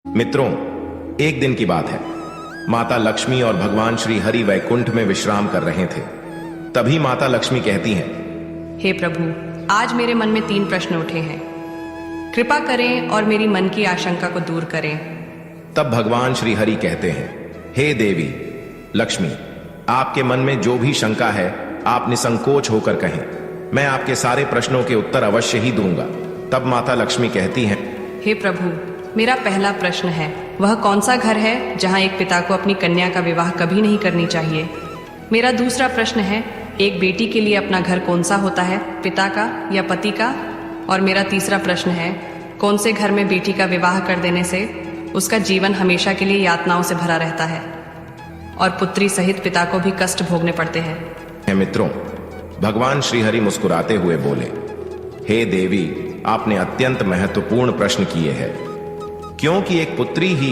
मित्रों, एक दिन की बात है। माता लक्ष्मी और भगवान श्री हरि वैकुंठ में विश्राम कर रहे थे। तभी माता लक्ष्मी कहती हैं, हे प्रभु, आज मेरे मन में 3 प्रश्न उठे हैं। कृपा करें और मेरी मन की आशंका को दूर करें। तब भगवान श्री हरि कहते हैं, हे देवी लक्ष्मी, आपके मन में जो भी शंका है आप निसंकोच होकर कहें, मैं आपके सारे प्रश्नों के उत्तर अवश्य ही दूंगा। तब माता लक्ष्मी कहती हैं, हे प्रभु, मेरा पहला प्रश्न है, वह कौन सा घर है जहां एक पिता को अपनी कन्या का विवाह कभी नहीं करनी चाहिए। मेरा दूसरा प्रश्न है, एक बेटी के लिए अपना घर कौन सा होता है, पिता का या पति का। और मेरा तीसरा प्रश्न है, कौन से घर में बेटी का विवाह कर देने से उसका जीवन हमेशा के लिए यातनाओं से भरा रहता है और पुत्री सहित पिता को भी कष्ट भोगने पड़ते हैं। मित्रों, भगवान श्री हरि मुस्कुराते हुए बोले, हे देवी, आपने अत्यंत महत्वपूर्ण प्रश्न किए हैं, क्योंकि एक पुत्री ही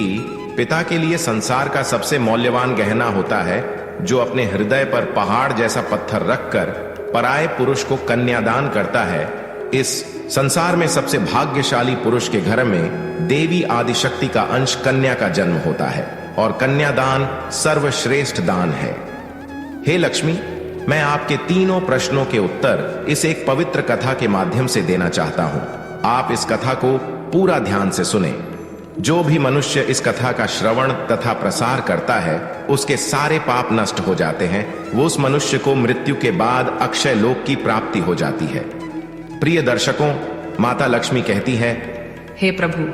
पिता के लिए संसार का सबसे मौल्यवान गहना होता है, जो अपने हृदय पर पहाड़ जैसा पत्थर रखकर पराये पुरुष को कन्यादान करता है। इस संसार में सबसे भाग्यशाली पुरुष के घर में देवी आदिशक्ति का अंश कन्या का जन्म होता है और कन्यादान सर्वश्रेष्ठ दान है। हे लक्ष्मी, मैं आपके तीनों प्रश्नों के उत्तर इस एक पवित्र कथा के माध्यम से देना चाहता हूं। आप इस कथा को पूरा ध्यान से सुने। जो भी मनुष्य इस कथा का श्रवण तथा प्रसार करता है, उसके सारे पाप नष्ट हो जाते हैं। वो उस मनुष्य को मृत्यु के बाद अक्षय लोक की प्राप्ति हो जाती है। प्रिय दर्शकों, माता लक्ष्मी कहती है, हे प्रभु,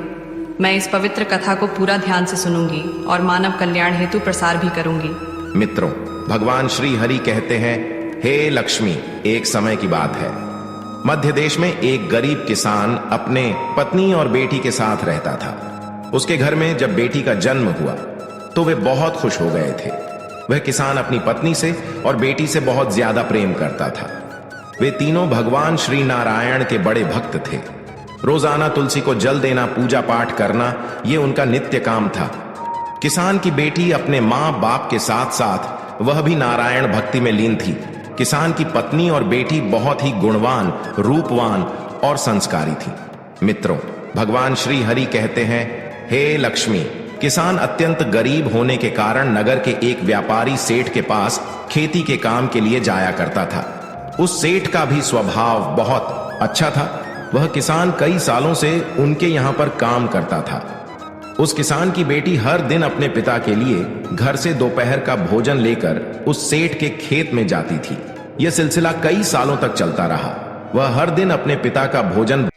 मैं इस पवित्र कथा को पूरा ध्यान से सुनूंगी और मानव कल्याण हेतु प्रसार भी करूंगी। मित्रों, भगवान श्री हरि कहते हैं, हे लक्ष्मी, एक समय की बात है। मध्य देश में एक गरीब किसान अपने पत्नी और बेटी के साथ रहता था। उसके घर में जब बेटी का जन्म हुआ तो वे बहुत खुश हो गए थे। वह किसान अपनी पत्नी से और बेटी से बहुत ज्यादा प्रेम करता था। वे तीनों भगवान श्री नारायण के बड़े भक्त थे। रोजाना तुलसी को जल देना, पूजा पाठ करना, यह उनका नित्य काम था। किसान की बेटी अपने माँ बाप के साथ साथ वह भी नारायण भक्ति में लीन थी। किसान की पत्नी और बेटी बहुत ही गुणवान, रूपवान और संस्कारी थी। मित्रों, भगवान श्री हरि कहते हैं, हे लक्ष्मी, किसान अत्यंत गरीब होने के कारण नगर के एक व्यापारी सेठ के पास खेती के काम के लिए जाया करता था। उस सेठ का भी स्वभाव बहुत अच्छा था। वह किसान कई सालों से उनके यहाँ पर काम करता था। उस किसान की बेटी हर दिन अपने पिता के लिए घर से दोपहर का भोजन लेकर उस सेठ के खेत में जाती थी। यह सिलसिला कई सालों तक चलता रहा। वह हर दिन अपने पिता का भोजन